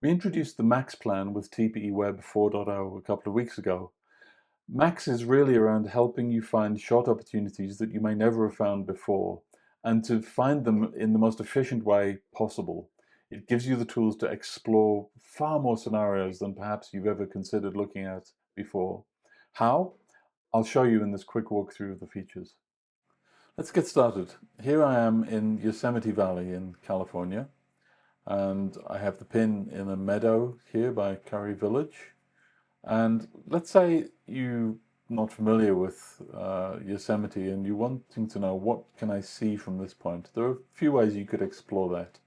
We introduced the MAX plan with TPE Web 4.0 a couple of weeks ago. MAX is really around helping you find short opportunities that you may never have found before, and to find them in the most efficient way possible. It gives you the tools to explore far more scenarios than perhaps you've ever considered looking at before. How? I'll show you in this quick walkthrough of the features. Let's get started. Here I am in Yosemite Valley in California, and I have the pin in a meadow here by Curry Village. And let's say you're not familiar with Yosemite and you're wanting to know, what can I see from this point? There are a few ways you could explore that.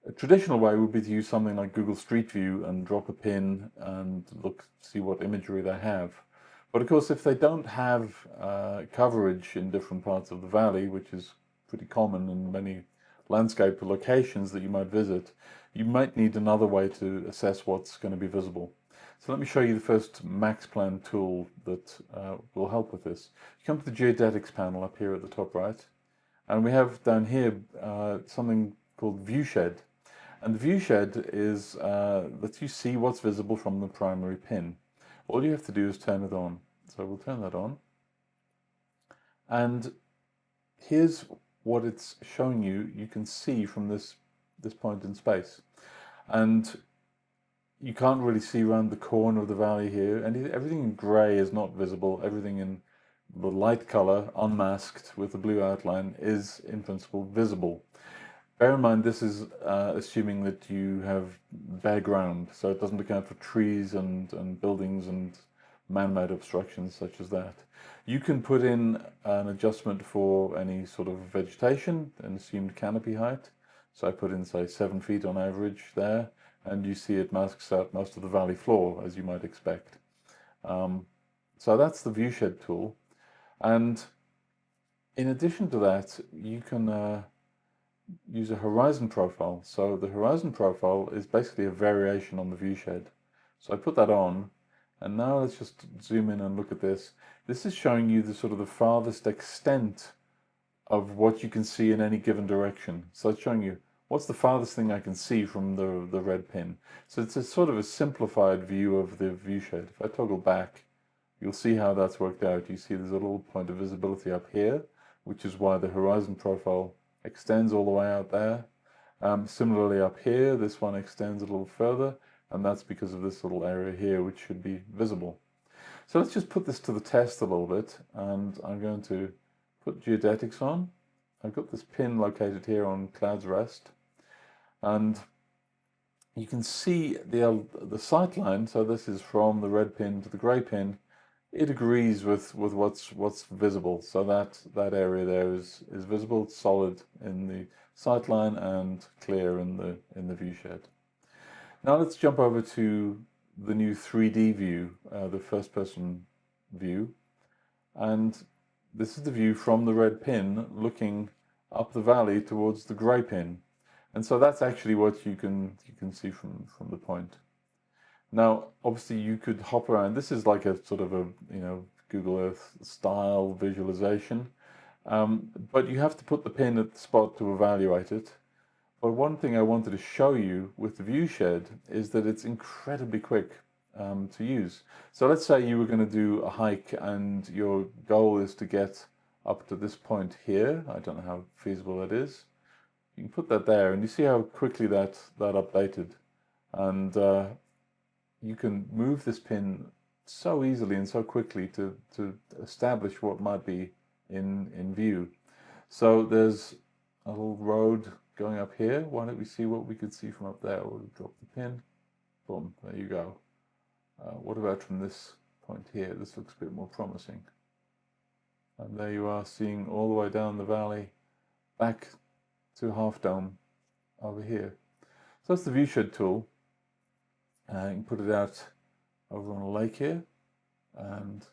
A traditional way would be to use something like Google Street View and drop a pin and see what imagery they have. But of course, if they don't have coverage in different parts of the valley, which is pretty common in many landscape locations that you might visit, you might need another way to assess what's going to be visible. So let me show you the first Max Plan tool that will help with this. You come to the Geodetics panel up here at the top right, and we have down here something called Viewshed. And the Viewshed is lets you see what's visible from the primary pin. All you have to do is turn it on. So we'll turn that on. And here's what it's showing you. You can see from this point in space. And you can't really see around the corner of the valley here, and everything in grey is not visible. Everything in the light color, unmasked with the blue outline, is in principle visible. Bear in mind, this is assuming that you have bare ground, so it doesn't account for trees and buildings and man-made obstructions such as that. You can put in an adjustment for any sort of vegetation, an assumed canopy height. So I put in, say, 7 feet on average there, and you see it masks out most of the valley floor, as you might expect. So that's the Viewshed tool. And in addition to that, you can use a horizon profile. So the horizon profile is basically a variation on the Viewshed. So I put that on, and now let's just zoom in and look at this. This is showing you the sort of the farthest extent of what you can see in any given direction. So it's showing you what's the farthest thing I can see from the red pin. So it's a sort of a simplified view of the Viewshed. If I toggle back, you'll see how that's worked out. You see there's a little point of visibility up here, which is why the horizon profile extends all the way out there. Similarly up here, this one extends a little further, and that's because of this little area here, which should be visible. So let's just put this to the test a little bit, and I'm going to put geodetics on. I've got this pin located here on Cloud's Rest, and you can see the sight line. So this is from the red pin to the grey pin. It agrees with what's visible. So that area there is visible. It's solid in the sight line and clear in the Viewshed. Now let's jump over to the new 3D view, the first-person view, and this is the view from the red pin looking up the valley towards the grey pin, and so that's actually what you can see from the point. Now, obviously, you could hop around. This is like a sort of a Google Earth style visualization, but you have to put the pin at the spot to evaluate it. But one thing I wanted to show you with the Viewshed is that it's incredibly quick to use. So let's say you were going to do a hike and your goal is to get up to this point here. I don't know how feasible that is. You can put that there, and you see how quickly that updated. And you can move this pin so easily and so quickly to establish what might be in view. So there's a little road going up here. Why don't we see what we could see from up there? We'll drop the pin. Boom, there you go. What about from this point here? This looks a bit more promising. And there you are, seeing all the way down the valley back to Half Dome over here. So that's the Viewshed tool. You can put it out over on a lake here, and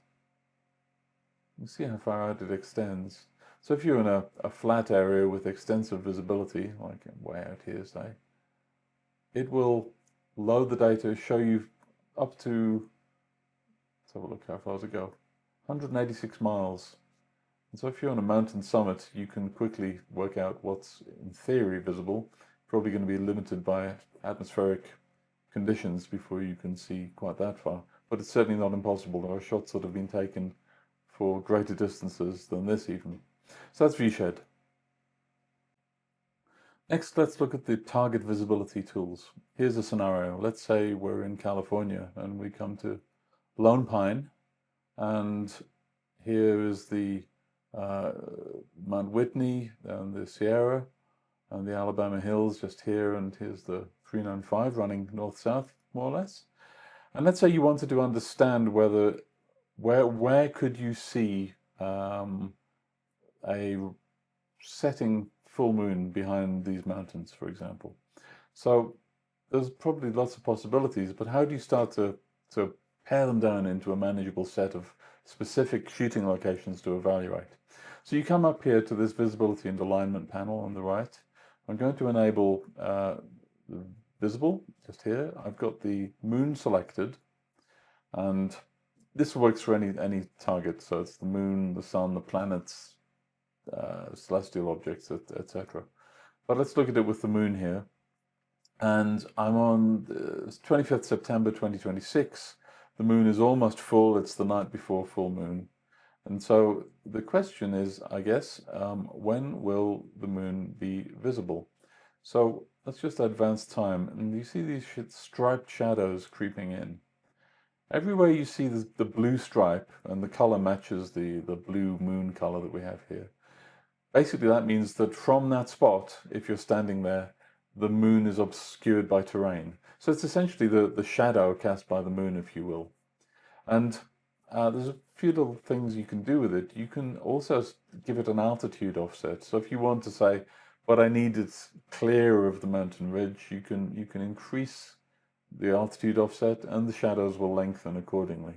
you see how far out it extends. So if you're in a flat area with extensive visibility, like way out here, say, it will load the data, show you up to, let's have a look how far does it go, 186 miles. And so if you're on a mountain summit, you can quickly work out what's in theory visible. Probably going to be limited by atmospheric conditions before you can see quite that far. But it's certainly not impossible. There are shots that have been taken for greater distances than this even. So that's viewshed. Next, let's look at the target visibility tools. Here's a scenario. Let's say we're in California and we come to Lone Pine, and here is the Mount Whitney and the Sierra and the Alabama Hills just here, and here's the 395 running north-south more or less. And let's say you wanted to understand where could you see a setting full moon behind these mountains, for example. So there's probably lots of possibilities, but how do you start to pare them down into a manageable set of specific shooting locations to evaluate? So you come up here to this visibility and alignment panel on the right. I'm going to enable visible just here. I've got the moon selected, and this works for any target. So it's the moon, the sun, the planets, celestial objects, etc. But let's look at it with the moon here. And I'm on 25th September 2026. The moon is almost full. It's the night before full moon. And so the question is, I guess, when will the moon be visible? So let's just advance time. And you see these striped shadows creeping in. Everywhere you see the blue stripe, and the color matches the blue moon color that we have here. Basically, that means that from that spot, if you're standing there, the moon is obscured by terrain. So it's essentially the shadow cast by the moon, if you will. And there's a few little things you can do with it. You can also give it an altitude offset. So if you want to say, but I need it clear of the mountain ridge, you can increase the altitude offset and the shadows will lengthen accordingly.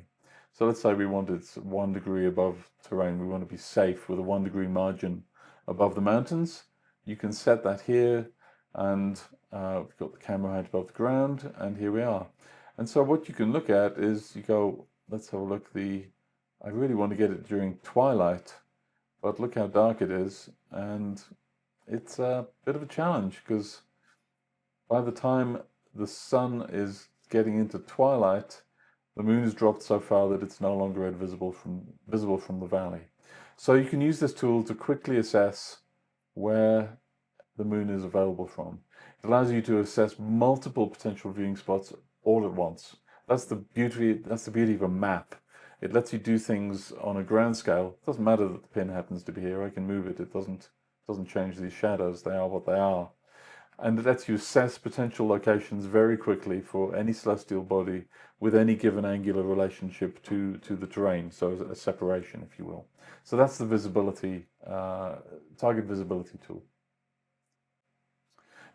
So let's say we want it 1 degree above terrain. We want to be safe with a 1 degree margin above the mountains. You can set that here, and we've got the camera height above the ground, and here we are. And so what you can look at is you go, let's have a look. I really want to get it during twilight, but look how dark it is, and it's a bit of a challenge because by the time the sun is getting into twilight, the moon has dropped so far that it's no longer visible from the valley. So you can use this tool to quickly assess where the moon is available from. It allows you to assess multiple potential viewing spots all at once. That's the beauty of a map. It lets you do things on a ground scale. It doesn't matter that the pin happens to be here. I can move it. It doesn't change these shadows. They are what they are. And it lets you assess potential locations very quickly for any celestial body with any given angular relationship to the terrain, so a separation, if you will. So that's the visibility, target visibility tool.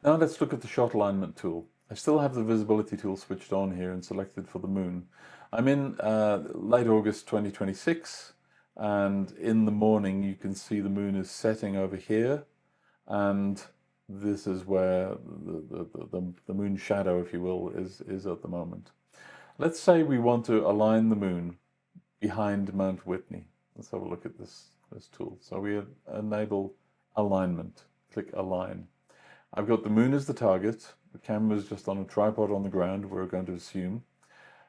Now let's look at the shot alignment tool. I still have the visibility tool switched on here and selected for the moon. I'm in late August 2026, and in the morning you can see the moon is setting over here, and this is where the moon shadow, if you will, is at the moment. Let's say we want to align the moon behind Mount Whitney. Let's have a look at this tool. So we enable alignment, click align. I've got the moon as the target. The camera is just on a tripod on the ground, we're going to assume.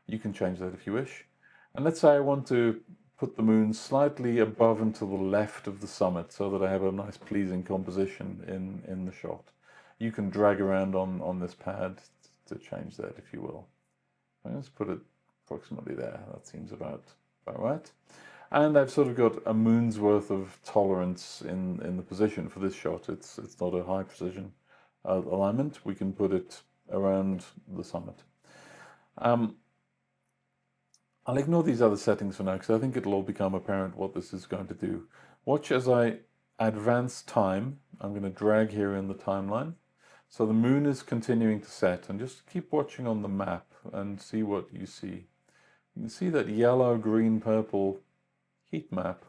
You can change that if you wish. And let's say I want to put the moon slightly above and to the left of the summit so that I have a nice pleasing composition in the shot. You can drag around on this pad to change that, if you will. Let's put it approximately there. That seems about right. And I've sort of got a moon's worth of tolerance in the position for this shot. It's not a high precision alignment. We can put it around the summit. I'll ignore these other settings for now because I think it'll all become apparent what this is going to do. Watch as I advance time. I'm going to drag here in the timeline. So the moon is continuing to set, and just keep watching on the map and see what you see. You can see that yellow, green, purple heat map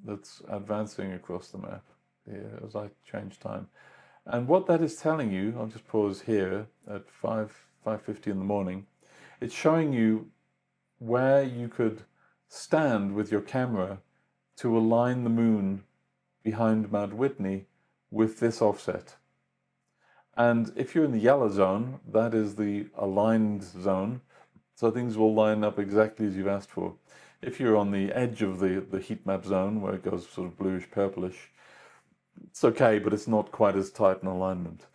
that's advancing across the map here as I change time. And what that is telling you, I'll just pause here at 5:50 in the morning, it's showing you where you could stand with your camera to align the moon behind Mount Whitney with this offset. And if you're in the yellow zone, that is the aligned zone. So things will line up exactly as you've asked for. If you're on the edge of the heat map zone, where it goes sort of bluish purplish, it's okay, but it's not quite as tight an alignment.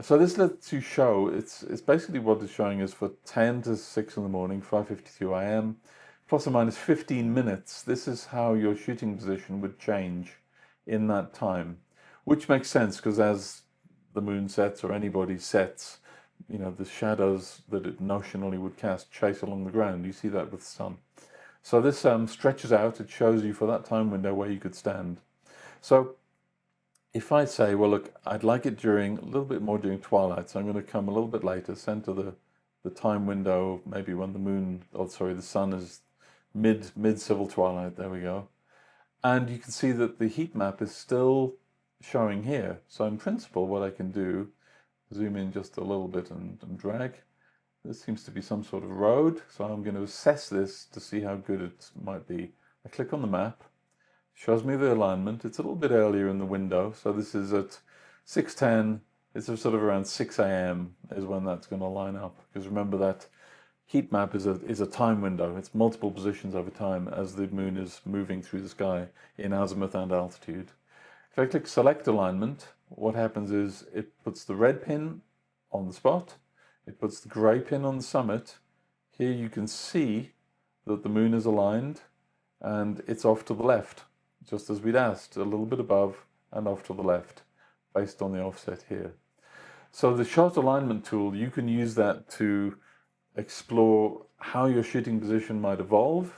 So this lets you show, it's basically what it's showing is for 10 to 6 in the morning, 5:52 a.m., plus or minus 15 minutes. This is how your shooting position would change in that time, which makes sense because as the moon sets or anybody sets, you know, the shadows that it notionally would cast chase along the ground. You see that with the sun. So this stretches out, it shows you for that time window where you could stand. So if I say, well, look, I'd like it during a little bit more during twilight, so I'm going to come a little bit later, center the time window, maybe when the moon, oh sorry, the sun is mid civil twilight. There we go. And you can see that the heat map is still showing here. So in principle, what I can do, zoom in just a little bit and drag. This seems to be some sort of road. So I'm going to assess this to see how good it might be. I click on the map, shows me the alignment. It's a little bit earlier in the window. So this is at 6:10. It's sort of around 6 a.m. is when that's going to line up. Because remember that heat map is a time window. It's multiple positions over time as the moon is moving through the sky in azimuth and altitude. If I click select alignment, what happens is it puts the red pin on the spot. It puts the grey pin on the summit. Here you can see that the moon is aligned and it's off to the left, just as we'd asked, a little bit above and off to the left, based on the offset here. So the shot alignment tool, you can use that to explore how your shooting position might evolve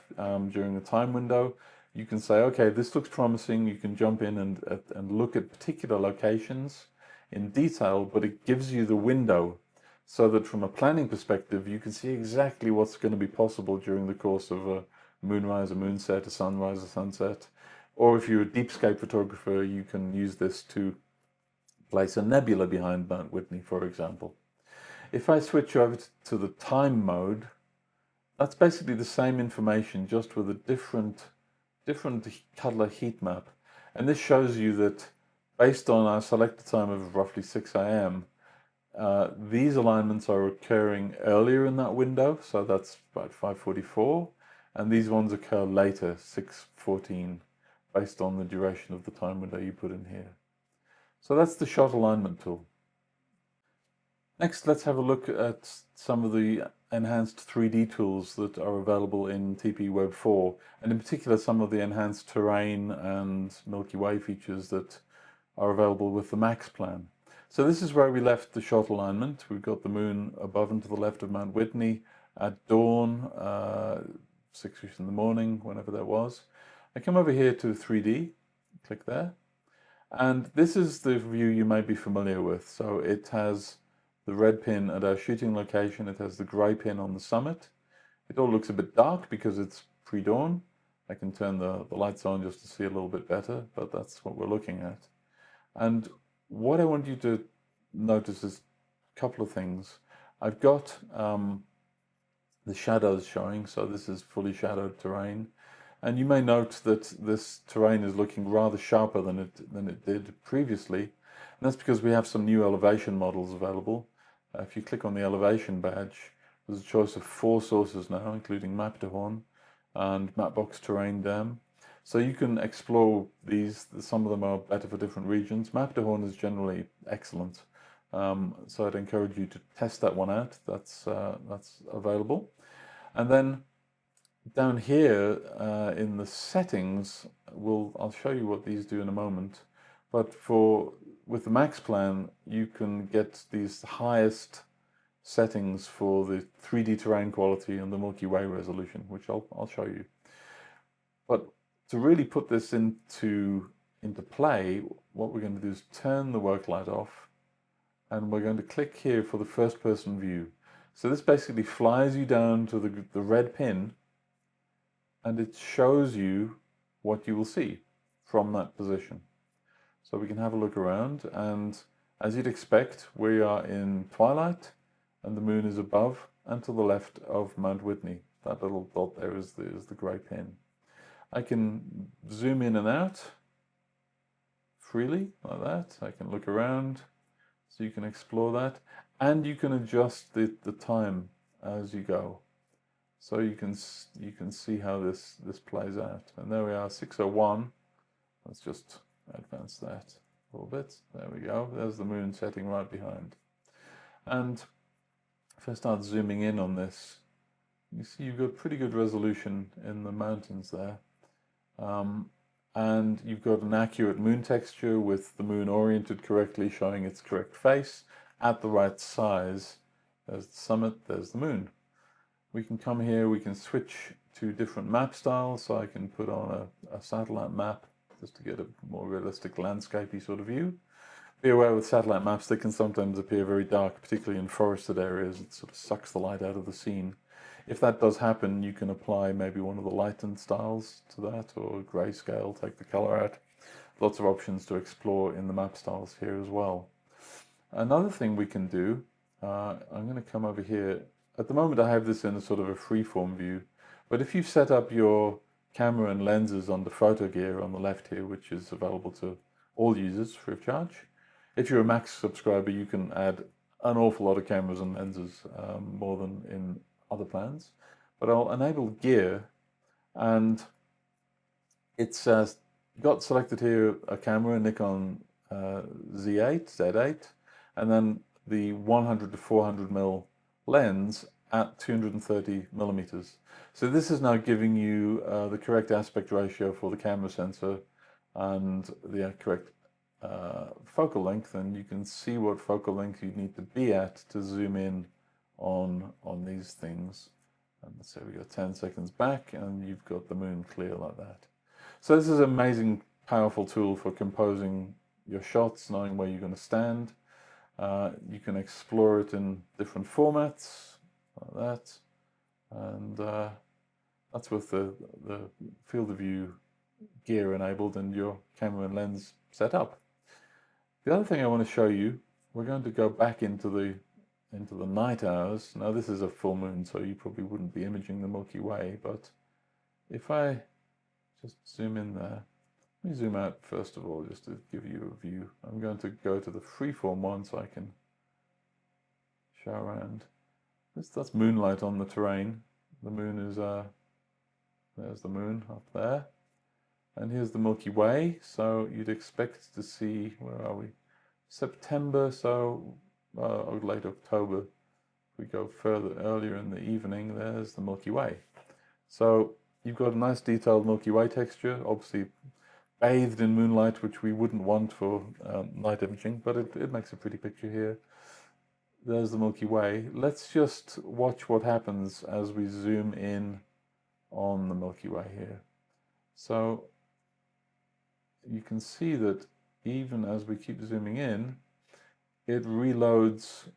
during the time window. You can say, okay, this looks promising. You can jump in and look at particular locations in detail, but it gives you the window so that from a planning perspective, you can see exactly what's going to be possible during the course of a moonrise, a moonset, a sunrise, a sunset. Or if you're a deepscape photographer, you can use this to place a nebula behind Mount Whitney, for example. If I switch over to the time mode, that's basically the same information, just with a different color heat map. And this shows you that based on our selected time of roughly 6 a.m., these alignments are occurring earlier in that window, so that's about 5:44, and these ones occur later, 6:14, based on the duration of the time window you put in here. So that's the shot alignment tool. Next, let's have a look at some of the enhanced 3D tools that are available in TPE Web 4, and in particular some of the enhanced terrain and Milky Way features that are available with the MAX plan. So this is where we left the shot alignment. We've got the moon above and to the left of Mount Whitney at dawn, 6ish in the morning, whenever that was. I come over here to 3D, click there, and this is the view you may be familiar with. So it has the red pin at our shooting location, it has the grey pin on the summit. It all looks a bit dark because it's pre-dawn. I can turn the lights on just to see a little bit better, but that's what we're looking at. And what I want you to notice is a couple of things. I've got the shadows showing, so this is fully shadowed terrain. And you may note that this terrain is looking rather sharper than it did previously. And that's because we have some new elevation models available. If you click on the elevation badge, there's a choice of 4 sources now, including Matterhorn and Mapbox Terrain Dam. So you can explore these. Some of them are better for different regions. Matterhorn is generally excellent. So I'd encourage you to test that one out. That's available. And then down here in the settings, I'll show you what these do in a moment. But with the Max plan, you can get these highest settings for the 3D terrain quality and the Milky Way resolution, which I'll show you. But to really put this into play, what we're going to do is turn the work light off, and we're going to click here for the first person view. So this basically flies you down to the red pin, and it shows you what you will see from that position. So we can have a look around, and as you'd expect, we are in twilight and the moon is above and to the left of Mount Whitney. That little dot there is the grey pin. I can zoom in and out freely like that. I can look around. So you can explore that, and you can adjust the time as you go. So you can see how this plays out. And there we are, 6:01. Let's just advance that a little bit. There we go. There's the moon setting right behind. And if I start zooming in on this, you see you've got pretty good resolution in the mountains there. And you've got an accurate moon texture with the moon oriented correctly, showing its correct face at the right size. There's the summit, there's the moon. We can come here, we can switch to different map styles, so I can put on a satellite map just to get a more realistic landscapey sort of view. Be aware with satellite maps, they can sometimes appear very dark, particularly in forested areas. It sort of sucks the light out of the scene. If that does happen, you can apply maybe one of the lightened styles to that, or grayscale, take the color out. Lots of options to explore in the map styles here as well. Another thing we can do, I'm going to come over here. At the moment I have this in a sort of a freeform view, but if you've set up your camera and lenses on the photo gear on the left here, which is available to all users free of charge, if you're a Max subscriber, you can add an awful lot of cameras and lenses, more than in other plans. But I'll enable gear, and it's got selected here a camera, a Nikon Z8, and then the 100 to 400mm lens at 230 millimeters. So this is now giving you the correct aspect ratio for the camera sensor and the correct focal length, and you can see what focal length you need to be at to zoom in on these things. And so we got 10 seconds back, and you've got the moon clear like that. So this is an amazing, powerful tool for composing your shots, knowing where you're going to stand. You can explore it in different formats, like that, and that's with the field of view gear enabled and your camera and lens set up. The other thing I want to show you, we're going to go back into the night hours. Now this is a full moon, so you probably wouldn't be imaging the Milky Way, but if I just zoom in there, let me zoom out first of all, just to give you a view. I'm going to go to the freeform one so I can show around. That's moonlight on the terrain. The moon is, there's the moon up there. And here's the Milky Way, so you'd expect to see, where are we? September, so late October. If we go further earlier in the evening, there's the Milky Way. So you've got a nice detailed Milky Way texture, obviously bathed in moonlight, which we wouldn't want for night imaging, but it makes a pretty picture here. There's the Milky Way. Let's just watch what happens as we zoom in on the Milky Way here. So you can see that even as we keep zooming in, it reloads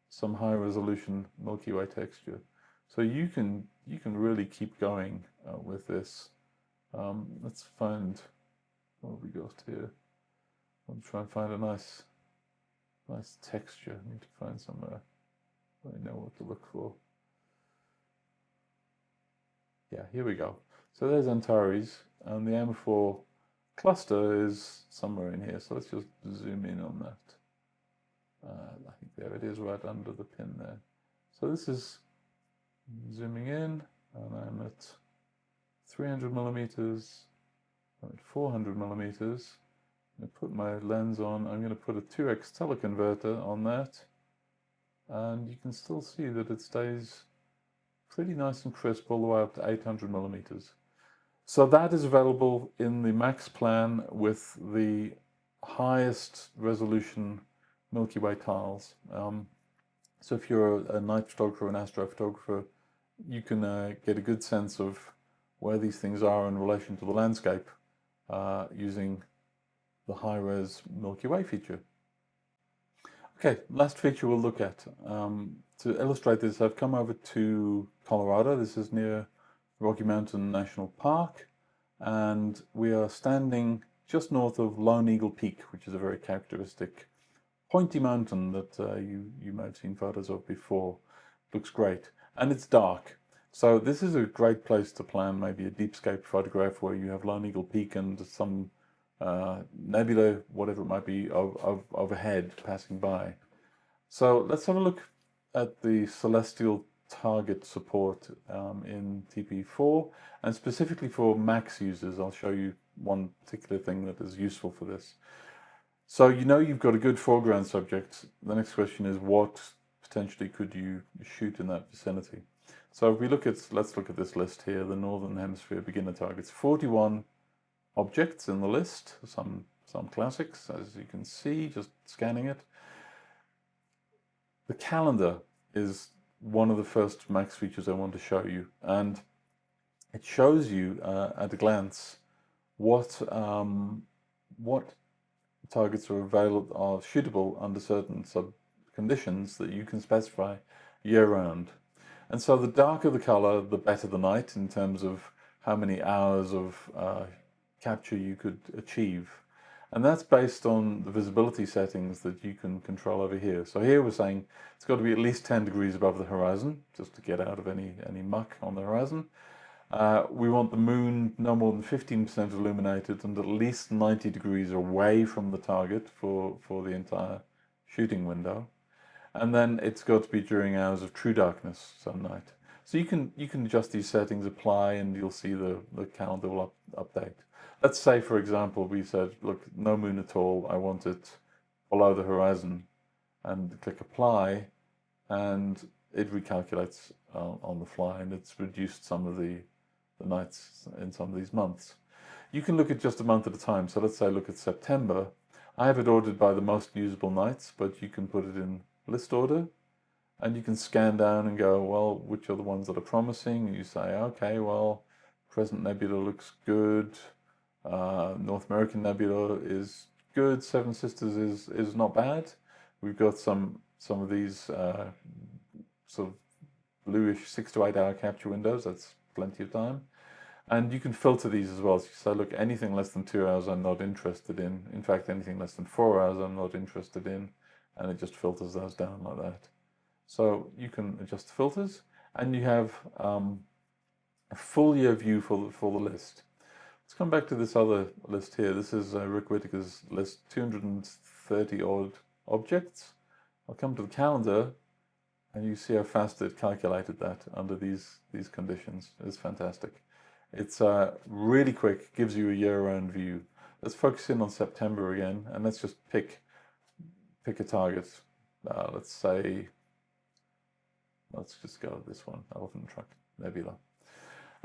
some high resolution Milky Way texture. So you can really keep going with this. Let's find, what have we got here? I'll try and find a nice texture. I need to find somewhere I know what to look for. Yeah, here we go. So there's Antares, and the M4 cluster is somewhere in here. So let's just zoom in on that. I think there it is, right under the pin there. So this is zooming in, and I'm at 300 millimeters, I'm at 400 millimeters. I'm going to put my lens on. I'm going to put a 2x teleconverter on that, and you can still see that it stays pretty nice and crisp all the way up to 800 millimeters. So that is available in the Max plan with the highest resolution Milky Way tiles. So if you're a night photographer or an astrophotographer, you can get a good sense of where these things are in relation to the landscape using the high-res Milky Way feature. Okay, last feature we'll look at. To illustrate this, I've come over to Colorado. This is near Rocky Mountain National Park, and we are standing just north of Lone Eagle Peak, which is a very characteristic pointy mountain that you might have seen photos of before. Looks great, and it's dark. So this is a great place to plan maybe a deepscape photograph where you have Lone Eagle Peak and some nebula, whatever it might be, overhead passing by. So let's have a look at the celestial target support in TPE4, and specifically for Max users. I'll show you one particular thing that is useful for this. So you know you've got a good foreground subject. The next question is, what potentially could you shoot in that vicinity? So if we look at, let's look at this list here, the Northern Hemisphere beginner targets. 41 objects in the list, some classics, as you can see, just scanning it. The calendar is one of the first Max features I want to show you, and it shows you at a glance what targets are available, are shootable under certain conditions that you can specify year-round. And so the darker the color, the better the night in terms of how many hours of capture you could achieve. And that's based on the visibility settings that you can control over here. So here we're saying it's got to be at least 10 degrees above the horizon, just to get out of any muck on the horizon. We want the moon no more than 15% illuminated and at least 90 degrees away from the target for the entire shooting window. And then it's got to be during hours of true darkness, so night. So you can adjust these settings, apply, and you'll see the calendar will update. Let's say, for example, we said, look, no moon at all, I want it below the horizon, and click apply, and it recalculates on the fly, and it's reduced some of the nights in some of these months. You can look at just a month at a time. So let's say look at September. I have it ordered by the most usable nights, but you can put it in list order, and you can scan down and go, well, which are the ones that are promising? And you say, okay, well, Crescent Nebula looks good. North American Nebula is good. Seven Sisters is not bad. We've got some of these sort of bluish 6 to 8 hour capture windows. That's plenty of time. And you can filter these as well. So you say, look, anything less than 2 hours I'm not interested in. In fact, anything less than 4 hours I'm not interested in. And it just filters those down like that. So you can adjust the filters, and you have a full year view for the list. Let's come back to this other list here. This is Rick Whittaker's list, 230 odd objects. I'll come to the calendar, and you see how fast it calculated that under these conditions. It's fantastic. It's really quick, gives you a year-round view. Let's focus in on September again, and let's just pick a target. Let's say, let's just go with this one, Elephant Truck Nebula.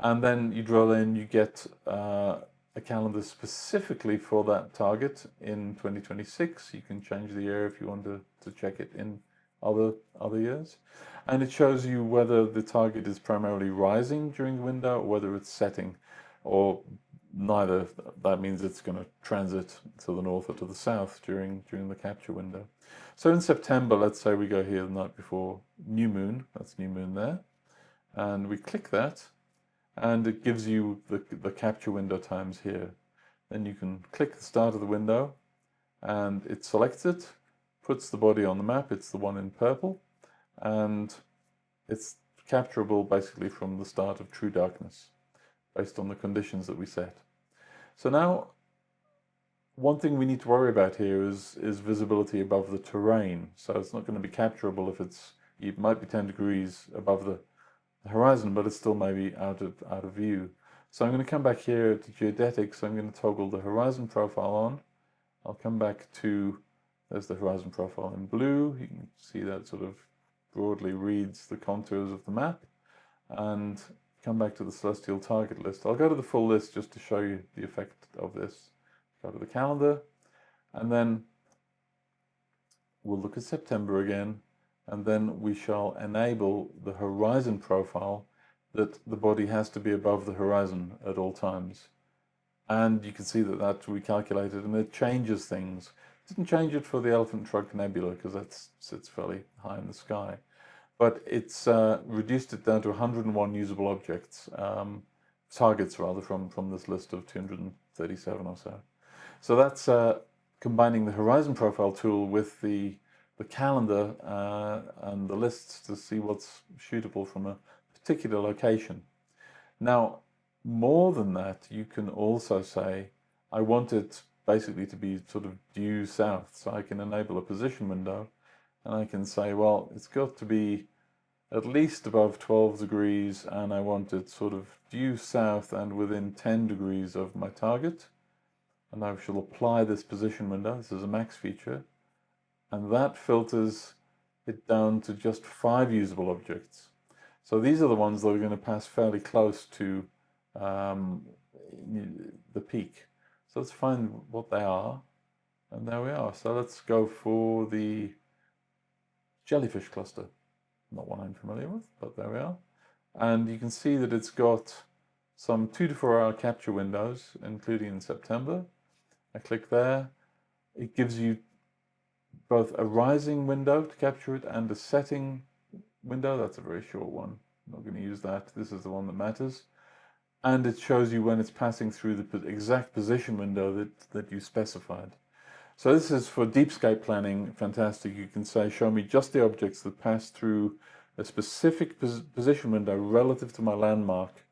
And then you drill in, you get a calendar specifically for that target in 2026. You can change the year if you want to check it in other years. And it shows you whether the target is primarily rising during the window or whether it's setting, or neither. That means it's going to transit to the north or to the south during the capture window. So in September, let's say we go here the night before new moon. That's new moon there. And we click that, and it gives you the capture window times here. Then you can click the start of the window, and it selects it, puts the body on the map. It's the one in purple, and it's capturable basically from the start of true darkness based on the conditions that we set. So now, one thing we need to worry about here is visibility above the terrain. So it's not going to be capturable if it might be 10 degrees above the horizon, but it's still maybe out of view. So I'm going to come back here to geodetics. I'm going to toggle the horizon profile on. I'll come back to, there's the horizon profile in blue. You can see that sort of broadly reads the contours of the map. And come back to the celestial target list. I'll go to the full list just to show you the effect of this. Go to the calendar, and then we'll look at September again, and then we shall enable the horizon profile that the body has to be above the horizon at all times. And you can see that that's recalculated, and it changes things. It didn't change it for the Elephant Trunk Nebula because that sits fairly high in the sky. But it's reduced it down to 101 usable objects, targets rather, from this list of 237 or so. So that's combining the horizon profile tool with the calendar and the lists to see what's shootable from a particular location. Now, more than that, you can also say, I want it basically to be sort of due south. So I can enable a position window, and I can say, well, it's got to be at least above 12 degrees, and I want it sort of due south and within 10 degrees of my target. And I shall apply this position window. This is a max feature, and that filters it down to just 5 usable objects. So these are the ones that are going to pass fairly close to the peak. So let's find what they are, and there we are. So let's go for the jellyfish cluster. Not one I'm familiar with, but there we are. And you can see that it's got some 2 to 4 hour capture windows, including in September. I click there. It gives you both a rising window to capture it and a setting window. That's a very short one. I'm not going to use that. This is the one that matters. And it shows you when it's passing through the exact position window that you specified. So this is for deepscape planning, fantastic. You can say, show me just the objects that pass through a specific position window relative to my landmark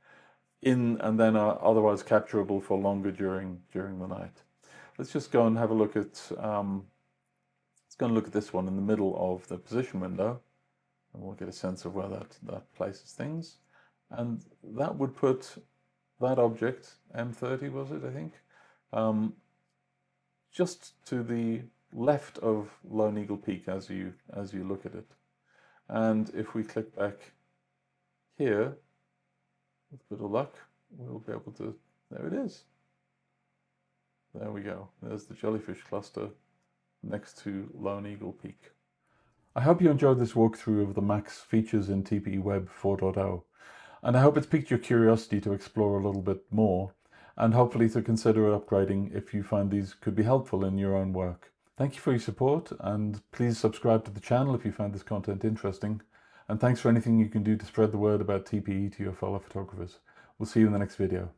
and then are otherwise capturable for longer during the night. Let's just go and have a look at, let's go and look at this one in the middle of the position window, and we'll get a sense of where that places things. And that would put that object, M30 was it, I think, just to the left of Lone Eagle Peak as you look at it. And if we click back here, with a bit of luck, we'll be able to, there it is. There we go. There's the jellyfish cluster next to Lone Eagle Peak. I hope you enjoyed this walkthrough of the Max features in TPE Web 4.0. And I hope it's piqued your curiosity to explore a little bit more, and hopefully to consider upgrading if you find these could be helpful in your own work. Thank you for your support, and please subscribe to the channel if you found this content interesting. And thanks for anything you can do to spread the word about TPE to your fellow photographers. We'll see you in the next video.